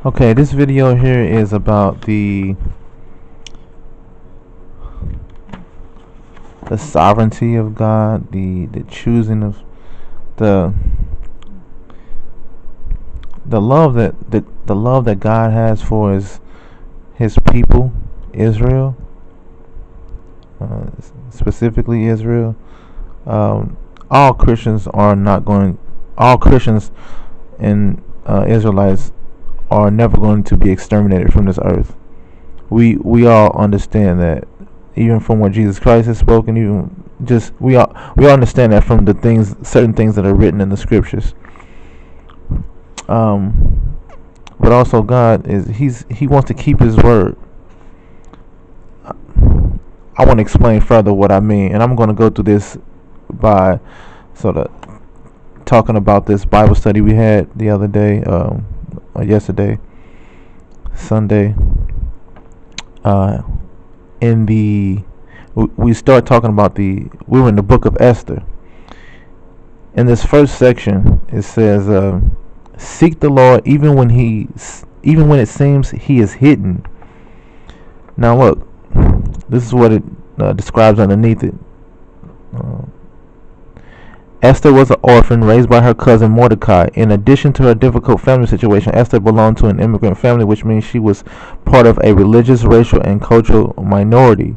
Okay, this video here is about the sovereignty of God, the choosing of the the love that God has for his people, Israel, uh, specifically Israel. All Christians are not going. All Christians and Israelites are never going to be exterminated from this earth. We all understand that, even from what Jesus Christ has spoken. Even just we all understand that from certain things that are written in the scriptures. But also God he wants to keep His word. I want to explain further what I mean, and I'm going to go through this by sort of talking about this Bible study we had the other day, or yesterday, Sunday. In the we start talking about we were in the book of Esther. In this first section, it says, "Seek the Lord even when it seems He is hidden." Now look, this is what it describes underneath it. Esther was an orphan raised by her cousin Mordecai. In addition to her difficult family situation, Esther belonged to an immigrant family, which means she was part of a religious, racial, and cultural minority.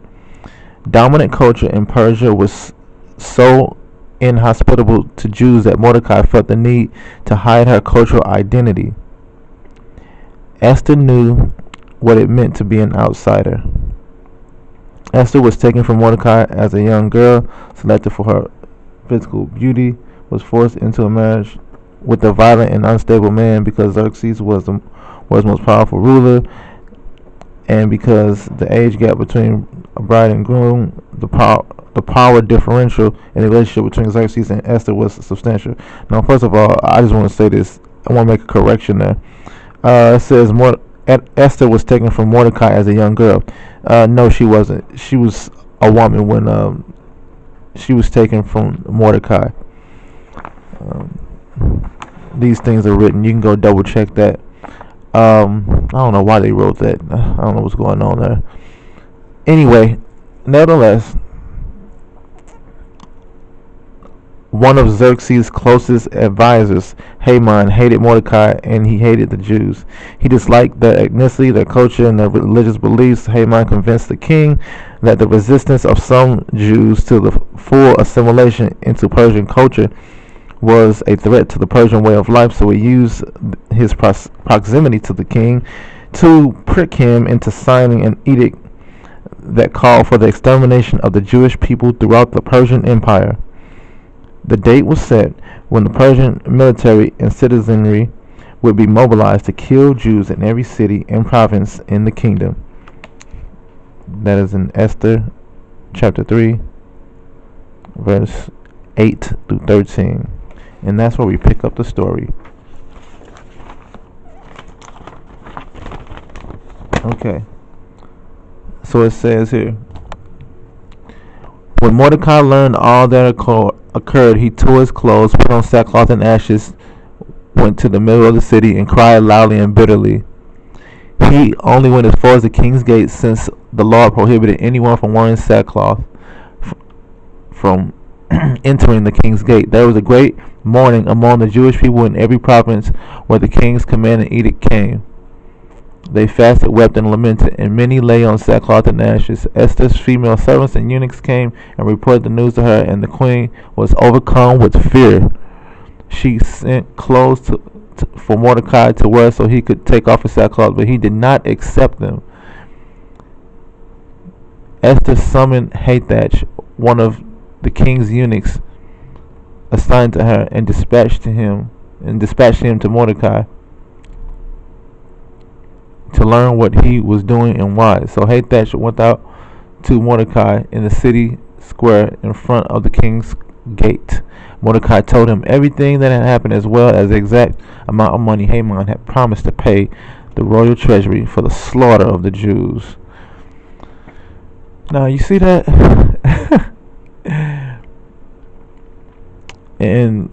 Dominant culture in Persia was so inhospitable to Jews that Mordecai felt the need to hide her cultural identity. Esther knew what it meant to be an outsider. Esther was taken from Mordecai as a young girl, selected for her physical beauty, was forced into a marriage with a violent and unstable man because Xerxes was most powerful ruler, and because the age gap between a bride and groom, the power differential in the relationship between Xerxes and Esther was substantial. Now, first of all, I just want to say this. I want to make a correction there. It says Esther was taken from Mordecai as a young girl. No, she wasn't. She was a woman when she was taken from Mordecai. These things are written. You can go double check that. I don't know why they wrote that. I don't know what's going on there. Anyway, nevertheless, one of Xerxes' closest advisors, Haman, hated Mordecai, and he hated the Jews. He disliked their ethnicity, their culture, and their religious beliefs. Haman convinced the king that the resistance of some Jews to the full assimilation into Persian culture was a threat to the Persian way of life, so he used his proximity to the king to prick him into signing an edict that called for the extermination of the Jewish people throughout the Persian Empire. The date was set when the Persian military and citizenry would be mobilized to kill Jews in every city and province in the kingdom. That is in Esther chapter 3, verse 8 through 13. And that's where we pick up the story. Okay. So it says here, when Mordecai learned all that occurred, he tore his clothes, put on sackcloth and ashes, went to the middle of the city, and cried loudly and bitterly. He only went as far as the king's gate, since the law prohibited anyone from wearing sackcloth from entering the king's gate. There was a great mourning among the Jewish people in every province where the king's command and edict came. They fasted, wept, and lamented, and many lay on sackcloth and ashes. Esther's female servants and eunuchs came and reported the news to her, and the queen was overcome with fear. She sent clothes for Mordecai to wear so he could take off his sackcloth, but he did not accept them. Esther summoned Hathach, one of the king's eunuchs assigned to her, and dispatched him to Mordecai to learn what he was doing and why. So Hathach went out to Mordecai in the city square in front of the king's gate. Mordecai told him everything that had happened, as well as the exact amount of money Haman had promised to pay the royal treasury for the slaughter of the Jews. Now you see that? And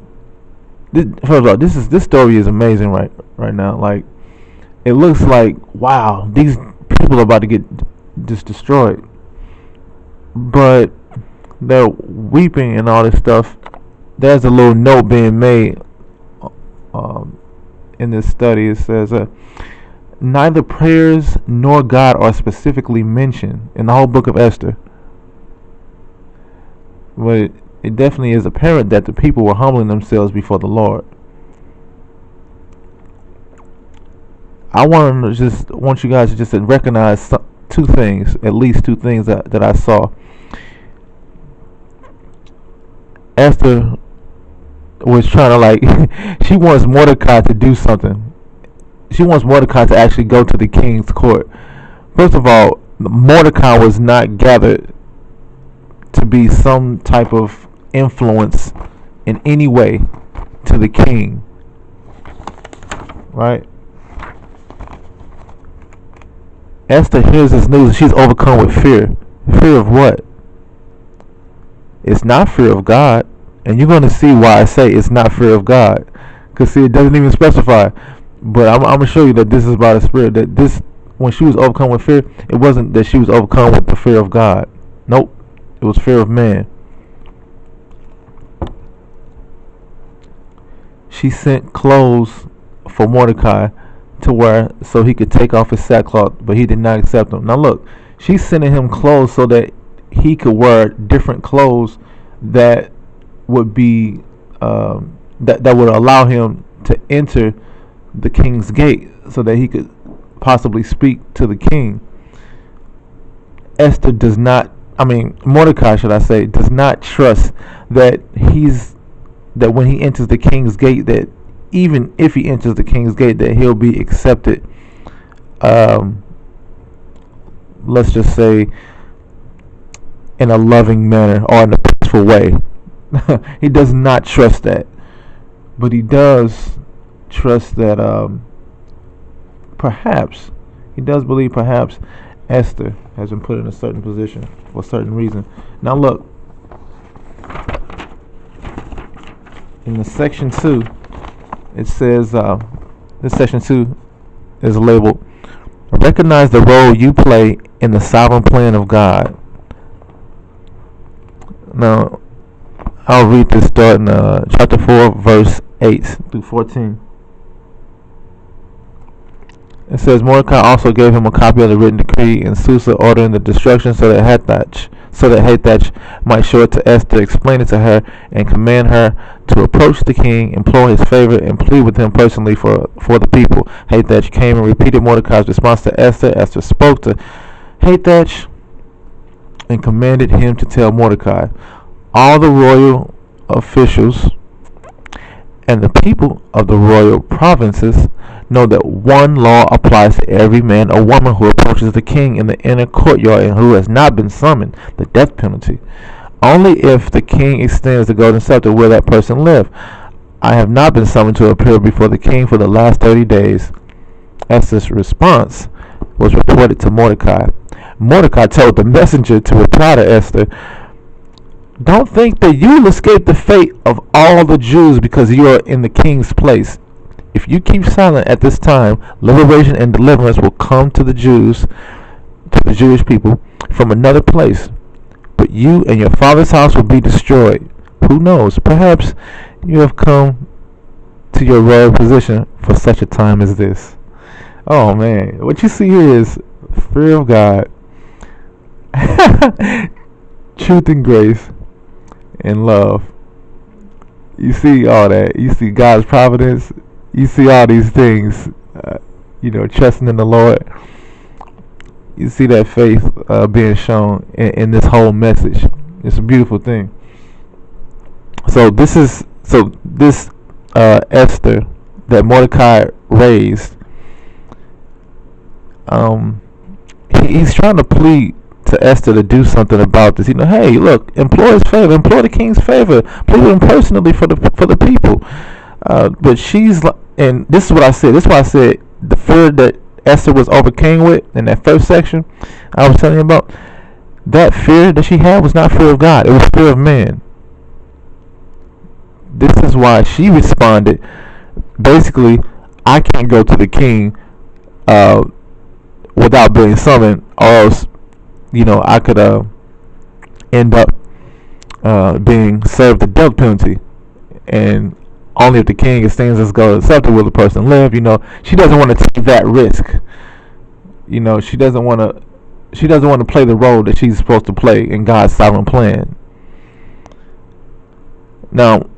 first of all, this story is amazing right now. Like, it looks like, wow, these people are about to get just destroyed. But they're weeping and all this stuff. There's a little note being made um, in this study. It says, neither prayers nor God are specifically mentioned in the whole book of Esther. But it definitely is apparent that the people were humbling themselves before the Lord. I want you guys to just recognize two things, at least two things that I saw. Esther was trying to she wants Mordecai to do something. She wants Mordecai to actually go to the king's court. First of all, Mordecai was not gathered to be some type of influence in any way to the king, right? Esther hears this news and she's overcome with fear. Fear of what? It's not fear of God. And you're going to see why I say it's not fear of God. Because, see, it doesn't even specify. But I'm going to show you that this is by the Spirit. That this, when she was overcome with fear, it wasn't that she was overcome with the fear of God. Nope. It was fear of man. She sent clothes for Mordecai to wear so he could take off his sackcloth, but he did not accept them. Now look, she's sending him clothes so that he could wear different clothes that would be that would allow him to enter the king's gate so that he could possibly speak to the king. Esther does not, Mordecai, should I say, does not trust that when he enters the king's gate, that even if he enters the king's gate, that he'll be accepted, let's just say, in a loving manner or in a peaceful way. He does not trust that, but he does trust that he does believe perhaps Esther has been put in a certain position for a certain reason. Now look, in the section 2, it says, this section 2 is labeled, recognize the role you play in the sovereign plan of God. Now, I'll read this starting chapter 4, verse 8 through 14. It says, Mordecai also gave him a copy of the written decree in Susa ordering the destruction so that Hathach might show it to Esther, explain it to her, and command her to approach the king, implore his favor, and plead with him personally for the people. Hathach came and repeated Mordecai's response to Esther. Esther spoke to Hathach and commanded him to tell Mordecai, all the royal officials and the people of the royal provinces know that one law applies to every man or woman who approaches the king in the inner courtyard and who has not been summoned, the death penalty. Only if the king extends the golden scepter will that person live. I have not been summoned to appear before the king for the last 30 days. Esther's response was reported to Mordecai. Mordecai told the messenger to reply to Esther, don't think that you will escape the fate of all the Jews because you are in the king's place. If you keep silent at this time, liberation and deliverance will come to the Jews, to the Jewish people, from another place. But you and your father's house will be destroyed. Who knows? Perhaps you have come to your royal position for such a time as this. Oh man, what you see here is fear of God, truth and grace, and love. You see all that. You see God's providence. You see all these things. Trusting in the Lord. You see that faith being shown in this whole message. It's a beautiful thing. This Esther that Mordecai raised. He's trying to plead to Esther to do something about this. Hey, look, implore his favor, implore the king's favor, plead with him personally for the people. But she's, and this is what I said. This is why I said the fear that Esther was overcame with in that first section I was telling you about. That fear that she had was not fear of God. It was fear of man. This is why she responded. Basically, I can't go to the king uh, without being summoned, or else I could end up being served the death penalty, and only if the king extends his go accepted will the person live. She doesn't want to take that risk. She doesn't want to. She doesn't want to play the role that she's supposed to play in God's sovereign plan. Now,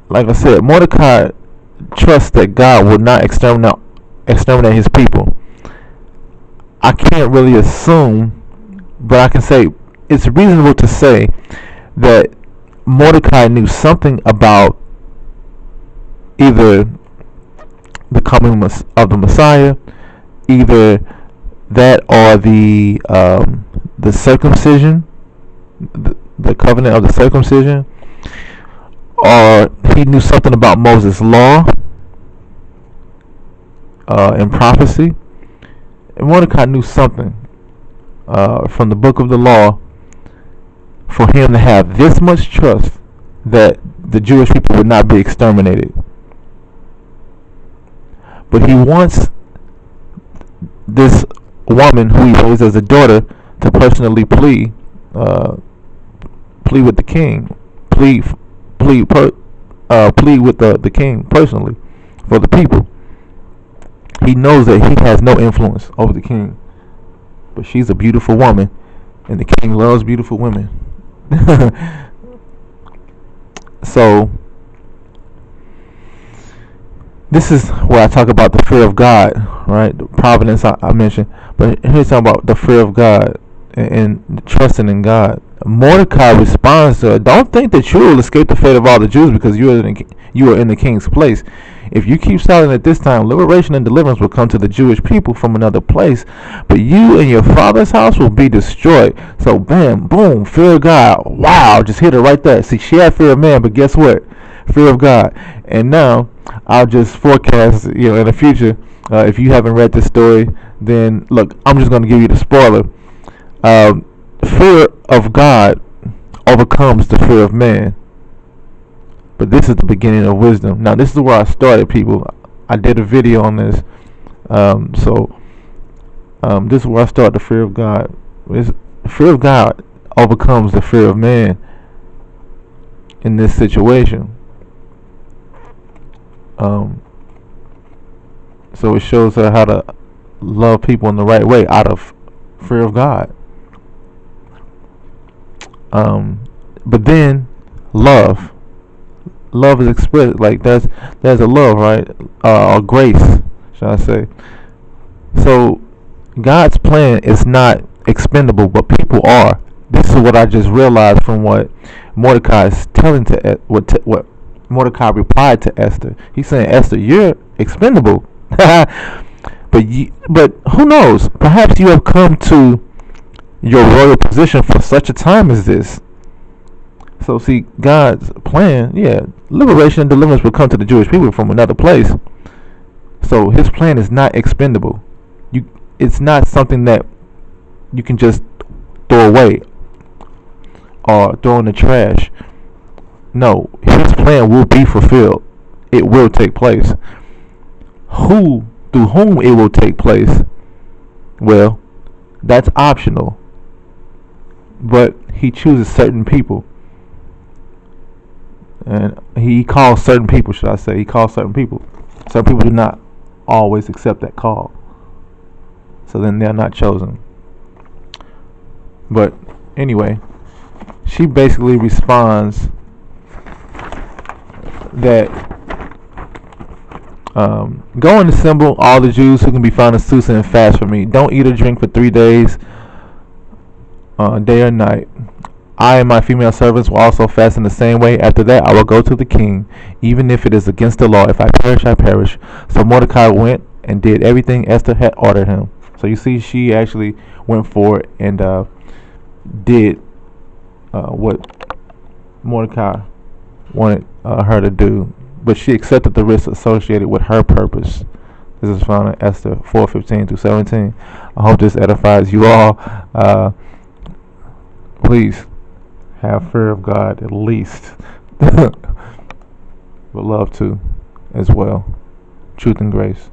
like I said, Mordecai trusts that God will not exterminate his people. I can't really assume, but I can say it's reasonable to say that Mordecai knew something about either the coming of the Messiah, either that or the circumcision, the covenant of the circumcision, or he knew something about Moses' law and prophecy. And Mordecai knew something from the book of the law for him to have this much trust that the Jewish people would not be exterminated. But he wants this woman who he raised as a daughter to personally plead with the king, plead with the king personally for the people. He knows that he has no influence over the king, but she's a beautiful woman, and the king loves beautiful women. So this is where I talk about the fear of God, right? The providence I mentioned, but here's talking about the fear of God and trusting in God. Mordecai responds to her, "Don't think that you will escape the fate of all the Jews because you are in the king's place. If you keep silent at this time, liberation and deliverance will come to the Jewish people from another place, but you and your father's house will be destroyed." So bam, boom, fear of God. Wow, just hit her right there. See, she had fear of man, but guess what? Fear of God. And now I'll just forecast, in the future, if you haven't read this story, then look, I'm just going to give you the spoiler. Fear of God overcomes the fear of man. But this is the beginning of wisdom. Now, this is where I started, people. I did a video on this. This is where I started the fear of God. Fear of God overcomes the fear of man in this situation. So it shows her how to love people in the right way out of fear of God. But then love is expressed like there's a love, right? Or grace, should I say? So God's plan is not expendable, but people are. This is what I just realized from what Mordecai is telling to what Mordecai replied to Esther. He's saying, Esther, you're expendable. but who knows? Perhaps you have come to your royal position for such a time as this. So see, God's plan, liberation and deliverance will come to the Jewish people from another place. So his plan is not expendable. It's not something that you can just throw away or throw in the trash. No, his plan will be fulfilled. It will take place. Through whom it will take place, well, that's optional. But he chooses certain people. And he calls certain people, should I say. He calls certain people. Certain people do not always accept that call. So then they're not chosen. But anyway, she basically responds that go and assemble all the Jews who can be found in Susa and fast for me. Don't eat or drink for 3 days, day or night. I and my female servants will also fast in the same way. After that, I will go to the king, even if it is against the law. If I perish, I perish. So Mordecai went and did everything Esther had ordered him. So you see, she actually went for it and did what Mordecai wanted her to do. But she accepted the risks associated with her purpose. This is found in Esther 4:15 through 17. I hope this edifies you all. Please have fear of God at least. But love too as well. Truth and grace.